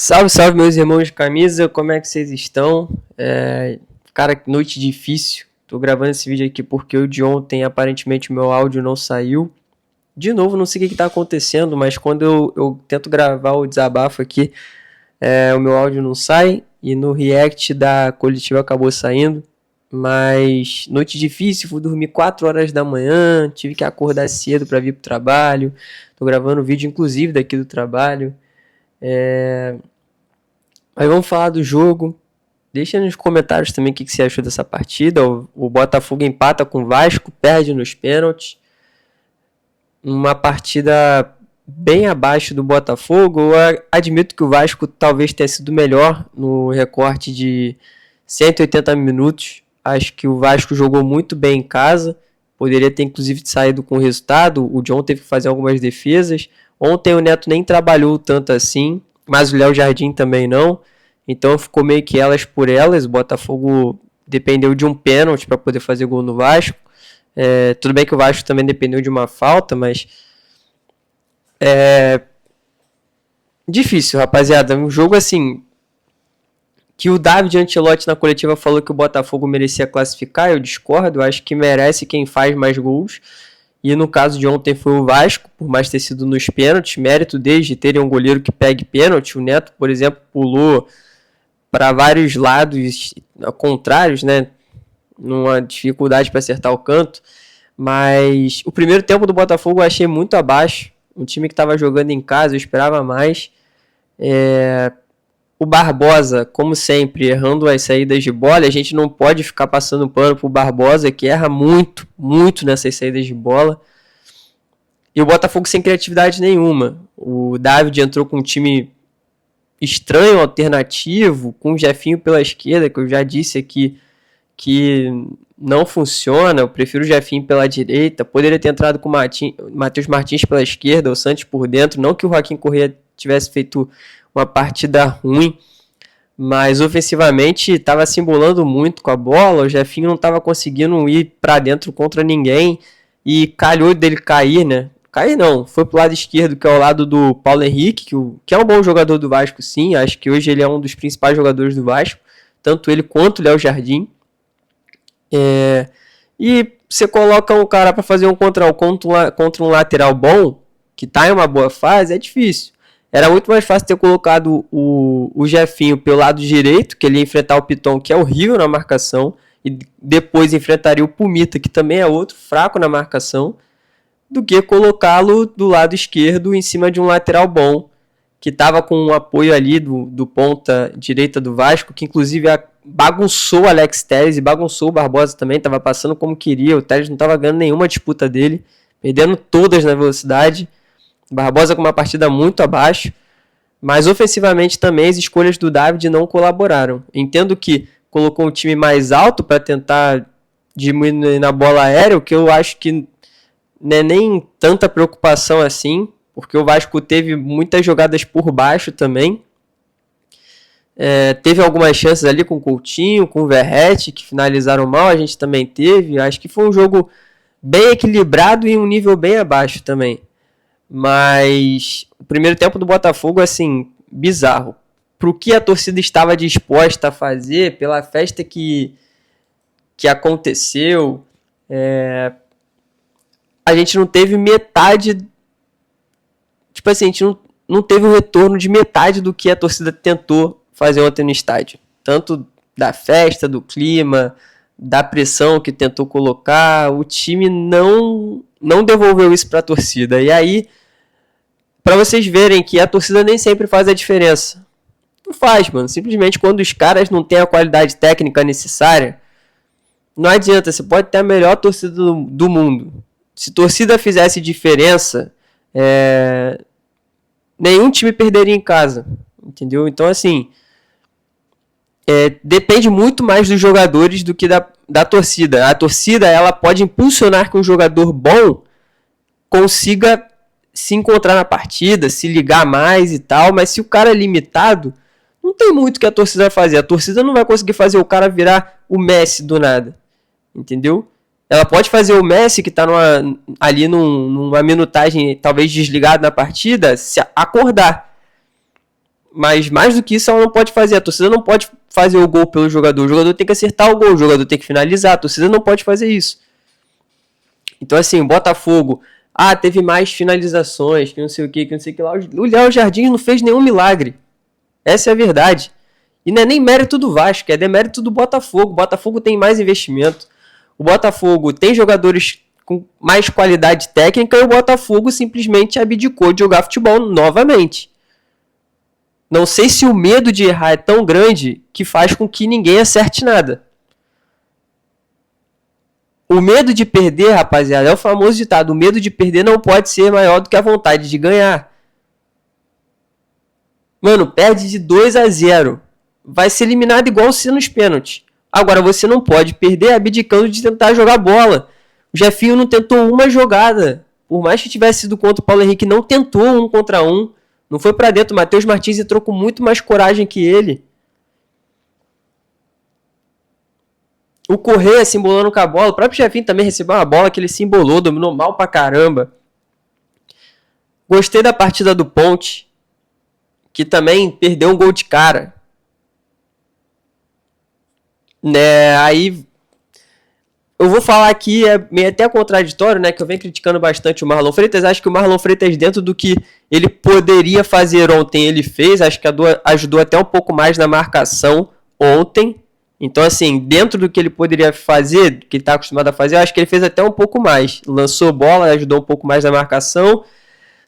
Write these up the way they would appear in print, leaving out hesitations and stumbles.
Salve, salve, meus irmãos de camisa, como é que vocês estão? Cara, noite difícil. Tô gravando esse vídeo aqui porque o de ontem, aparentemente, o meu áudio não saiu. De novo, não sei o que tá acontecendo, mas quando eu tento gravar o desabafo aqui, o meu áudio não sai. E no react da coletiva acabou saindo. Mas noite difícil, fui dormir 4 horas da manhã, tive que acordar cedo para vir pro trabalho. Tô gravando vídeo, inclusive, daqui do trabalho. Mas vamos falar do jogo. Deixa nos comentários também o que você achou dessa partida. O Botafogo empata com o Vasco, perde nos pênaltis. Uma partida bem abaixo do Botafogo. Eu admito que o Vasco talvez tenha sido melhor no recorte de 180 minutos. Acho que o Vasco jogou muito bem em casa. Poderia ter inclusive saído com o resultado. O John teve que fazer algumas defesas. Ontem o Neto nem trabalhou tanto assim, mas o Léo Jardim também não. Então ficou meio que elas por elas. O Botafogo dependeu de um pênalti para poder fazer gol no Vasco. Tudo bem que o Vasco também dependeu de uma falta, mas difícil, rapaziada. Um jogo assim que o David Ancelotti na coletiva falou que o Botafogo merecia classificar. Eu discordo, eu acho que merece quem faz mais gols. E no caso de ontem foi o Vasco, por mais ter sido nos pênaltis, mérito desde terem um goleiro que pegue pênalti. O Neto, por exemplo, pulou para vários lados contrários, né? Numa dificuldade para acertar o canto. Mas o primeiro tempo do Botafogo eu achei muito abaixo. Um time que estava jogando em casa, eu esperava mais. O Barbosa, como sempre, errando as saídas de bola. A gente não pode ficar passando pano pro Barbosa, que erra muito, muito nessas saídas de bola. E o Botafogo sem criatividade nenhuma. O David entrou com um time estranho, alternativo, com o Jefinho pela esquerda, que eu já disse aqui que não funciona. Eu prefiro o Jefinho pela direita. Poderia ter entrado com o Matheus Martins pela esquerda, o Santos por dentro. Não que o Joaquim Corrêa tivesse feito uma partida ruim, mas ofensivamente estava se embolando muito com a bola. O Jefinho não estava conseguindo ir para dentro contra ninguém e calhou dele cair, né? Cair não, foi pro lado esquerdo, que é o lado do Paulo Henrique, que é um bom jogador do Vasco, sim. Acho que hoje ele é um dos principais jogadores do Vasco, tanto ele quanto o Léo Jardim. E você coloca um cara para fazer um contra um lateral bom, que tá em uma boa fase, é difícil. Era muito mais fácil ter colocado o Jefinho pelo lado direito, que ele ia enfrentar o Piton, que é horrível na marcação, e depois enfrentaria o Pumita, que também é outro fraco na marcação, do que colocá-lo do lado esquerdo em cima de um lateral bom, que estava com um apoio ali do ponta direita do Vasco, que inclusive bagunçou o Alex Telles e bagunçou o Barbosa também, estava passando como queria. O Telles não estava ganhando nenhuma disputa dele, perdendo todas na velocidade. Barbosa com uma partida muito abaixo, mas ofensivamente também as escolhas do David não colaboraram. Entendo que colocou um time mais alto para tentar diminuir na bola aérea, o que eu acho que não é nem tanta preocupação assim, porque o Vasco teve muitas jogadas por baixo também. Teve algumas chances ali com o Coutinho, com o Verratti, que finalizaram mal, a gente também teve. Acho que foi um jogo bem equilibrado e um nível bem abaixo também. Mas o primeiro tempo do Botafogo, assim, bizarro. Pro que a torcida estava disposta a fazer, pela festa que aconteceu, a gente não teve metade. Tipo assim, a gente não teve o retorno de metade do que a torcida tentou fazer ontem no estádio. Tanto da festa, do clima, da pressão que tentou colocar. O time não devolveu isso para a torcida. E aí, para vocês verem que a torcida nem sempre faz a diferença. Não faz, mano. Simplesmente quando os caras não têm a qualidade técnica necessária, não adianta. Você pode ter a melhor torcida do mundo. Se a torcida fizesse diferença, nenhum time perderia em casa. Entendeu? Então, assim, depende muito mais dos jogadores do que da torcida. A torcida, ela pode impulsionar que um jogador bom consiga se encontrar na partida, se ligar mais e tal, mas se o cara é limitado, não tem muito que a torcida vai fazer. A torcida não vai conseguir fazer o cara virar o Messi do nada, entendeu? Ela pode fazer o Messi, que está ali numa minutagem talvez desligado na partida, se acordar. Mas mais do que isso ela não pode fazer. A torcida não pode fazer o gol pelo jogador. O jogador tem que acertar o gol, o jogador tem que finalizar. A torcida não pode fazer isso. Então assim, o Botafogo, teve mais finalizações, que não sei o que lá. O Léo Jardim não fez nenhum milagre. Essa é a verdade. E não é nem mérito do Vasco, é demérito do Botafogo. O Botafogo tem mais investimento. O Botafogo tem jogadores com mais qualidade técnica e o Botafogo simplesmente abdicou de jogar futebol novamente. Não sei se o medo de errar é tão grande que faz com que ninguém acerte nada. O medo de perder, rapaziada, é o famoso ditado. O medo de perder não pode ser maior do que a vontade de ganhar. Mano, perde de 2-0. Vai ser eliminado igual se nos pênaltis. Agora você não pode perder abdicando de tentar jogar bola. O Jefinho não tentou uma jogada. Por mais que tivesse sido contra o Paulo Henrique, não tentou 1 contra 1. Não foi pra dentro. O Matheus Martins entrou com muito mais coragem que ele. O Correia se embolando com a bola. O próprio Jefinho também recebeu uma bola que ele se embolou, dominou mal pra caramba. Gostei da partida do Ponte, que também perdeu um gol de cara. Né, aí eu vou falar aqui, é meio até contraditório, né, que eu venho criticando bastante o Marlon Freitas. Acho que o Marlon Freitas, dentro do que ele poderia fazer ontem, ele fez. Acho que ajudou até um pouco mais na marcação ontem. Então, assim, dentro do que ele poderia fazer, do que ele está acostumado a fazer, eu acho que ele fez até um pouco mais. Lançou bola, ajudou um pouco mais na marcação.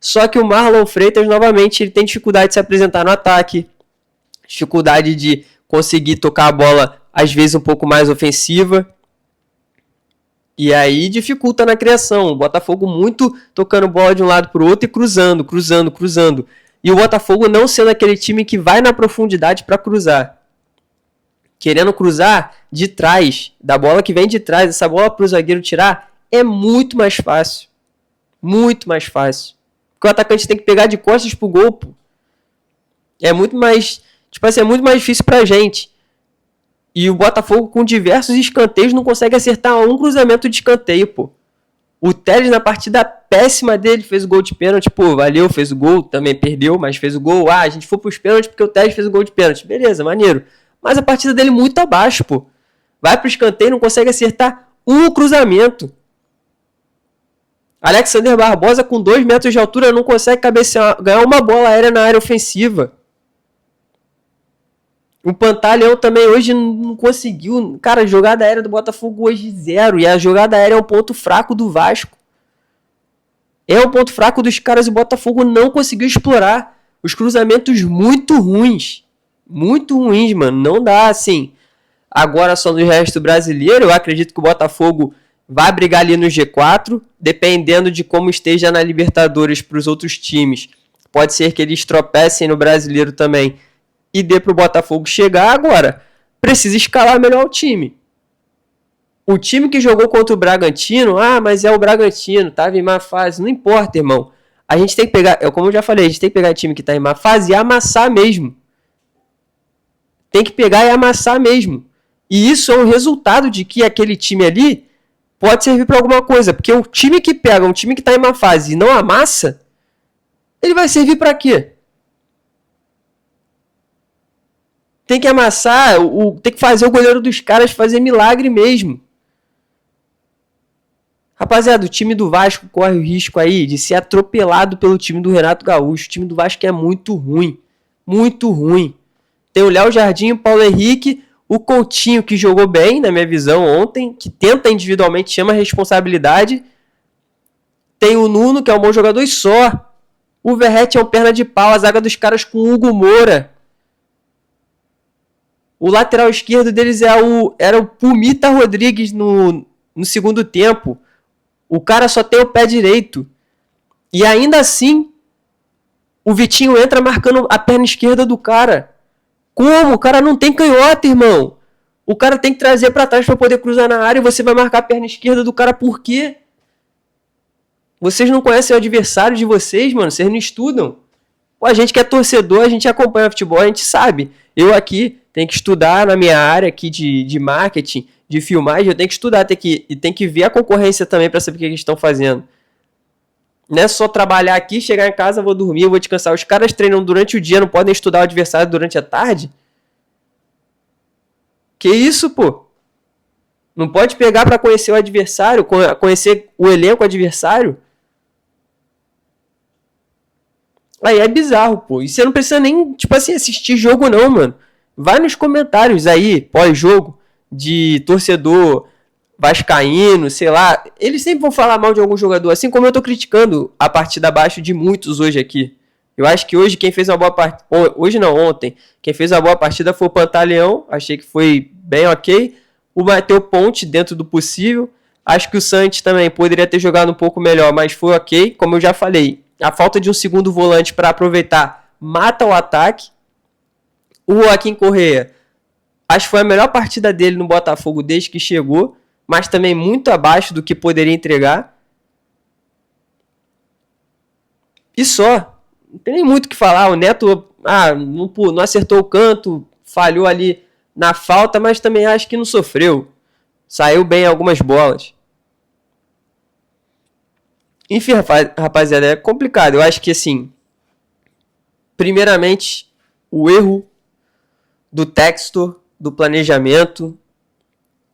Só que o Marlon Freitas, novamente, ele tem dificuldade de se apresentar no ataque. Dificuldade de conseguir tocar a bola, às vezes, um pouco mais ofensiva. E aí dificulta na criação. O Botafogo muito tocando bola de um lado para o outro e cruzando. E o Botafogo não sendo aquele time que vai na profundidade para cruzar. Querendo cruzar de trás, da bola que vem de trás, essa bola para o zagueiro tirar, é muito mais fácil. Muito mais fácil. Porque o atacante tem que pegar de costas pro gol, pô. É muito mais, é muito mais difícil pra gente. E o Botafogo, com diversos escanteios, não consegue acertar um cruzamento de escanteio, pô. O Telles, na partida péssima dele, fez o gol de pênalti, pô, valeu, fez o gol, também perdeu, mas fez o gol. A gente foi pros pênaltis porque o Telles fez o gol de pênalti. Beleza, maneiro. Mas a partida dele muito abaixo, pô. Vai pro escanteio e não consegue acertar um cruzamento. Alexander Barbosa, com 2 metros de altura, não consegue ganhar uma bola aérea na área ofensiva. O Pantaleão também hoje não conseguiu. Cara, a jogada aérea do Botafogo hoje 0. E a jogada aérea é um ponto fraco do Vasco. É um ponto fraco dos caras e o Botafogo não conseguiu explorar. Os cruzamentos muito ruins. Muito ruins, mano. Não dá assim. Agora só no resto brasileiro, eu acredito que o Botafogo vai brigar ali no G4. Dependendo de como esteja na Libertadores para os outros times. Pode ser que eles tropecem no brasileiro também. E dê para o Botafogo chegar. Agora, precisa escalar melhor o time. O time que jogou contra o Bragantino, mas é o Bragantino, estava em má fase. Não importa, irmão. A gente tem que pegar, como eu já falei, a gente tem que pegar time que está em má fase e amassar mesmo. Tem que pegar e amassar mesmo. E isso é um resultado de que aquele time ali pode servir para alguma coisa. Porque o time que pega um time que está em má fase e não amassa, ele vai servir para quê? Tem que amassar, tem que fazer o goleiro dos caras fazer milagre mesmo. Rapaziada, o time do Vasco corre o risco aí de ser atropelado pelo time do Renato Gaúcho. O time do Vasco é muito ruim. Muito ruim. Tem o Léo Jardim, o Paulo Henrique, o Coutinho, que jogou bem, na minha visão, ontem, que tenta individualmente, chama a responsabilidade. Tem o Nuno, que é um bom jogador, e só. O Verratti é um perna de pau, a zaga dos caras com o Hugo Moura. O lateral esquerdo deles era o Pumita Rodrigues no segundo tempo. O cara só tem o pé direito. E ainda assim, o Vitinho entra marcando a perna esquerda do cara. Como? O cara não tem canhota, irmão. O cara tem que trazer pra trás pra poder cruzar na área e você vai marcar a perna esquerda do cara por quê? Vocês não conhecem o adversário de vocês, mano? Vocês não estudam? Pô, a gente que é torcedor, a gente acompanha futebol, a gente sabe. Eu aqui tenho que estudar na minha área aqui de marketing, de filmagem, eu tenho que estudar, tenho que ver a concorrência também para saber o que eles estão fazendo. Não é só trabalhar aqui, chegar em casa, vou dormir, vou descansar. Os caras treinam durante o dia, não podem estudar o adversário durante a tarde? Que isso, pô? Não pode pegar para conhecer o adversário, conhecer o elenco adversário? Aí é bizarro, pô. E você não precisa nem, tipo assim, assistir jogo não, mano. Vai nos comentários aí, pós-jogo, de torcedor vascaíno, sei lá. Eles sempre vão falar mal de algum jogador, assim como eu tô criticando a partida abaixo de muitos hoje aqui. Eu acho que hoje quem fez uma boa partida... Hoje não, ontem. Quem fez uma boa partida foi o Pantaleão. Achei que foi bem ok. O Matheus Ponte, dentro do possível. Acho que o Santos também poderia ter jogado um pouco melhor, mas foi ok. Como eu já falei, a falta de um segundo volante para aproveitar mata o ataque. O Joaquim Correa, acho que foi a melhor partida dele no Botafogo desde que chegou, mas também muito abaixo do que poderia entregar. E só. Não tem nem muito o que falar. O Neto não acertou o canto, falhou ali na falta, mas também acho que não sofreu. Saiu bem algumas bolas. Enfim, rapaziada, é complicado. Eu acho que, assim, primeiramente, o erro do Textor, do planejamento,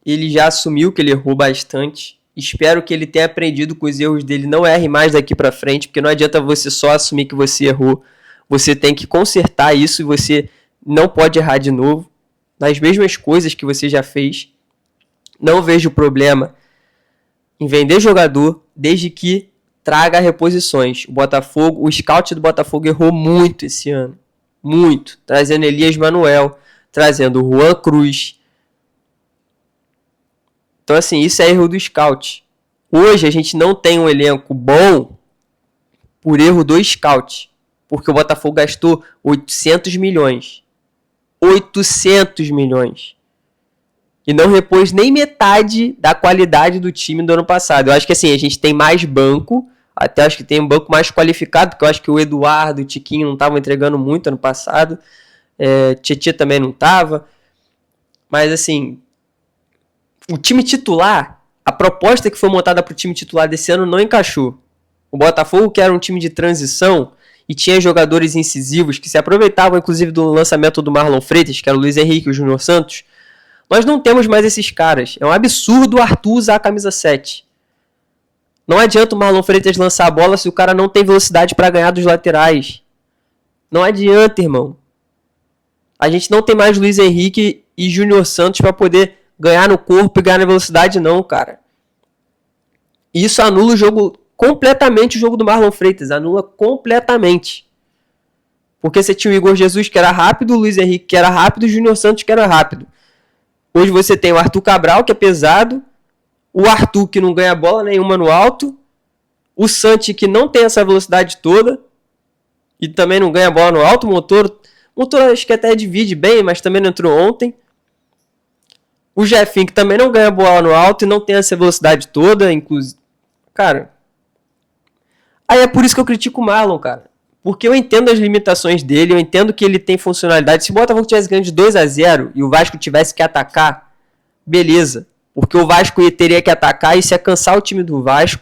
ele já assumiu que ele errou bastante. Espero que ele tenha aprendido com os erros dele, não erre mais daqui pra frente, porque não adianta você só assumir que você errou. Você tem que consertar isso e você não pode errar de novo nas mesmas coisas que você já fez. Não vejo problema em vender jogador, desde que traga reposições. O scout do Botafogo errou muito esse ano. Muito. Trazendo Elias Manuel, trazendo Juan Cruz. Então, assim, isso é erro do scout. Hoje a gente não tem um elenco bom por erro do scout. Porque o Botafogo gastou 800 milhões. 800 milhões. E não repôs nem metade da qualidade do time do ano passado. Eu acho que assim, a gente tem mais banco, até acho que tem um banco mais qualificado, porque eu acho que o Eduardo e o Tiquinho não estavam entregando muito ano passado. Tietchan também não estava. Mas assim, o time titular, a proposta que foi montada para o time titular desse ano não encaixou. O Botafogo, que era um time de transição e tinha jogadores incisivos que se aproveitavam inclusive do lançamento do Marlon Freitas, que era o Luiz Henrique e o Júnior Santos. Nós não temos mais esses caras. É um absurdo o Arthur usar a camisa 7. Não adianta o Marlon Freitas lançar a bola se o cara não tem velocidade para ganhar dos laterais. Não adianta, irmão. A gente não tem mais Luiz Henrique e Júnior Santos para poder ganhar no corpo e ganhar na velocidade, não, cara. Isso anula o jogo completamente, o jogo do Marlon Freitas. Anula completamente. Porque você tinha o Igor Jesus, que era rápido, o Luiz Henrique, que era rápido, e o Júnior Santos, que era rápido. Hoje você tem o Arthur Cabral, que é pesado, o Arthur, que não ganha bola nenhuma no alto, o Santi, que não tem essa velocidade toda e também não ganha bola no alto, o motor acho que até divide bem, mas também não entrou ontem. O Jefinho, que também não ganha bola no alto e não tem essa velocidade toda, inclusive. Cara, aí é por isso que eu critico o Marlon, cara. Porque eu entendo as limitações dele, eu entendo que ele tem funcionalidade. Se o Botafogo tivesse ganho de 2-0 e o Vasco tivesse que atacar, beleza. Porque o Vasco teria que atacar e isso ia cansar o time do Vasco.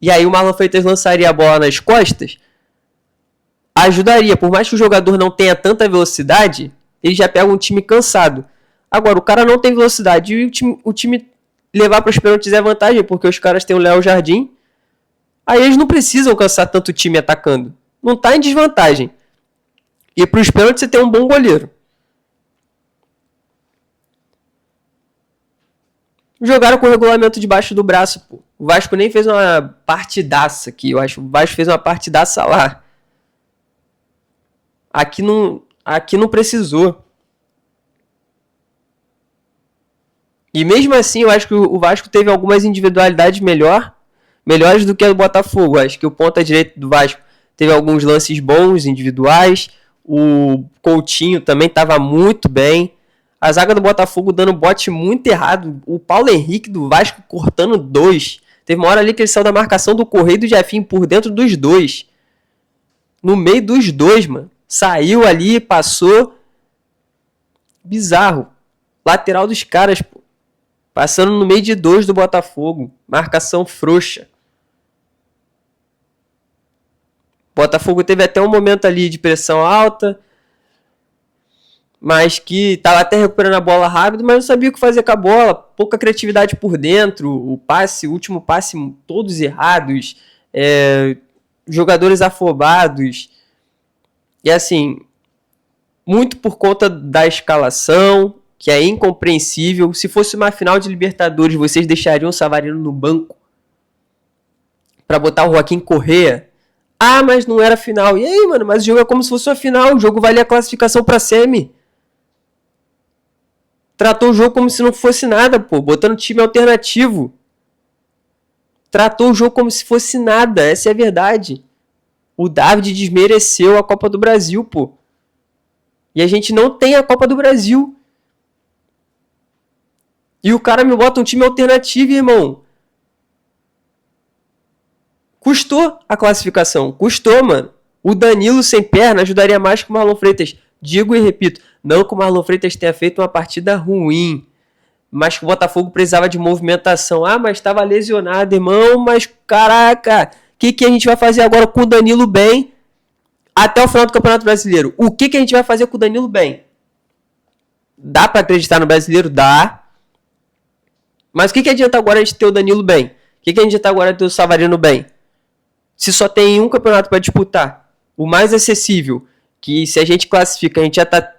E aí o Marlon Freitas lançaria a bola nas costas. Ajudaria. Por mais que o jogador não tenha tanta velocidade, ele já pega um time cansado. Agora, o cara não tem velocidade e o time levar para os pênaltis é vantagem, porque os caras têm o Léo Jardim. Aí eles não precisam cansar tanto o time atacando. Não tá em desvantagem. E para os pênaltis você tem um bom goleiro. Jogaram com o regulamento debaixo do braço, pô. O Vasco nem fez uma partidaça aqui. Eu acho que o Vasco fez uma partidaça lá. Aqui não precisou. E mesmo assim, eu acho que o Vasco teve algumas individualidades melhores do que a do Botafogo. Acho que o ponta-direita do Vasco teve alguns lances bons, individuais. O Coutinho também estava muito bem. A zaga do Botafogo dando bote muito errado. O Paulo Henrique do Vasco cortando 2. Teve uma hora ali que ele saiu da marcação do Correia e do Jefinho por dentro dos 2. No meio dos 2, mano. Saiu ali, passou. Bizarro. Lateral dos caras, pô. Passando no meio de 2 do Botafogo. Marcação frouxa. Botafogo teve até um momento ali de pressão alta, mas que estava até recuperando a bola rápido, mas não sabia o que fazer com a bola. Pouca criatividade por dentro, o último passe, todos errados, jogadores afobados. E assim, muito por conta da escalação, que é incompreensível. Se fosse uma final de Libertadores, vocês deixariam o Savarino no banco para botar o Joaquim Correa? Ah, mas não era final. E aí, mano, mas o jogo é como se fosse uma final. O jogo valia a classificação pra semi. Tratou o jogo como se não fosse nada, pô. Botando time alternativo. Tratou o jogo como se fosse nada. Essa é a verdade. O David desmereceu a Copa do Brasil, pô. E a gente não tem a Copa do Brasil. E o cara me bota um time alternativo, irmão. Custou a classificação. Custou, mano. O Danilo sem perna ajudaria mais que o Marlon Freitas. Digo e repito, não que o Marlon Freitas tenha feito uma partida ruim, mas que o Botafogo precisava de movimentação. Ah, mas estava lesionado, irmão. Mas, caraca, o que a gente vai fazer agora com o Danilo bem até o final do Campeonato Brasileiro? O que a gente vai fazer com o Danilo bem? Dá para acreditar no Brasileiro? Dá. Mas o que adianta agora a gente ter o Danilo bem? O que adianta agora ter o Savarino bem? Se só tem um campeonato para disputar, o mais acessível, que se a gente classifica, a gente já está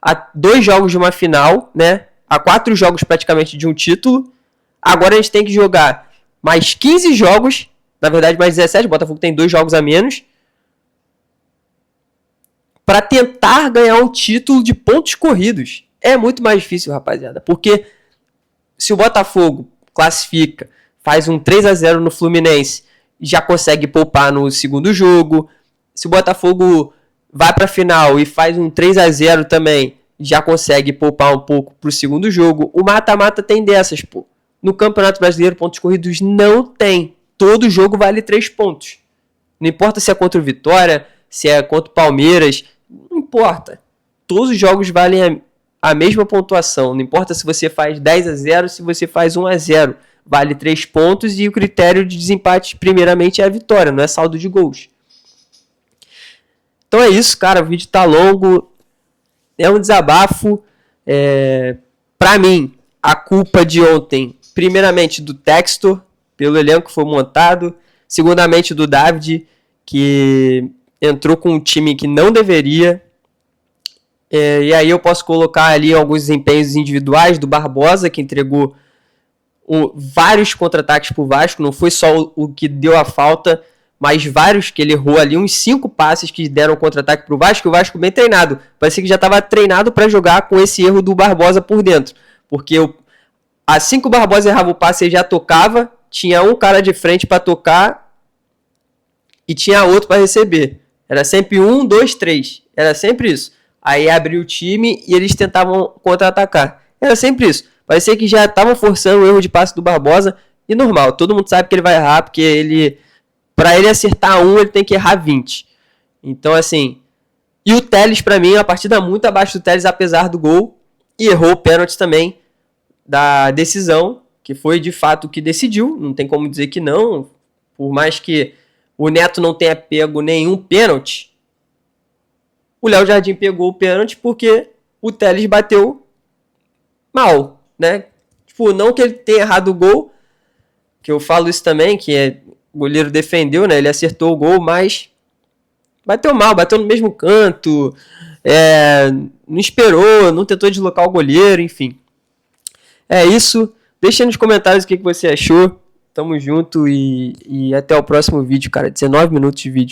a 2 jogos de uma final, né? A 4 jogos praticamente de um título. Agora a gente tem que jogar mais 15 jogos, na verdade mais 17, o Botafogo tem 2 jogos a menos, para tentar ganhar um título de pontos corridos. É muito mais difícil, rapaziada, porque se o Botafogo classifica, faz um 3-0 no Fluminense, já consegue poupar no segundo jogo. Se o Botafogo vai para a final e faz um 3-0 também, já consegue poupar um pouco para o segundo jogo. O mata-mata tem dessas, pô. No Campeonato Brasileiro, pontos corridos não tem. Todo jogo vale 3 pontos. Não importa se é contra o Vitória, se é contra o Palmeiras, não importa. Todos os jogos valem a mesma pontuação. Não importa se você faz 10-0, se você faz 1-0. Vale 3 pontos e o critério de desempate, primeiramente, é a vitória, não é saldo de gols. Então é isso, cara. O vídeo tá longo. É um desabafo. Pra mim, a culpa de ontem, primeiramente do Textor, pelo elenco que foi montado. Segundamente do David, que entrou com um time que não deveria. E aí eu posso colocar ali alguns desempenhos individuais do Barbosa, que entregou vários contra-ataques pro Vasco, não foi só o que deu a falta, mas vários que ele errou ali, uns 5 passes que deram contra-ataque pro Vasco, o Vasco bem treinado, parecia que já estava treinado para jogar com esse erro do Barbosa por dentro, porque assim que o Barbosa errava o passe, ele já tocava, tinha um cara de frente para tocar e tinha outro para receber, era sempre 1, 2, 3, era sempre isso, aí abriu o time e eles tentavam contra-atacar, era sempre isso. Parecia que já estavam forçando o erro de passe do Barbosa. E normal, todo mundo sabe que ele vai errar, porque para ele acertar um, ele tem que errar 20. Então, assim... E o Telles, para mim, é uma partida muito abaixo do Telles, apesar do gol. E errou o pênalti também da decisão, que foi, de fato, o que decidiu. Não tem como dizer que não. Por mais que o Neto não tenha pego nenhum pênalti, o Léo Jardim pegou o pênalti porque o Telles bateu mal. Né? Tipo, não que ele tenha errado o gol, que eu falo isso também, que o goleiro defendeu, né? Ele acertou o gol, mas bateu mal, bateu no mesmo canto, não esperou, não tentou deslocar o goleiro, enfim. É isso. Deixa nos comentários o que você achou. Tamo junto e até o próximo vídeo, cara. 19 minutos de vídeo.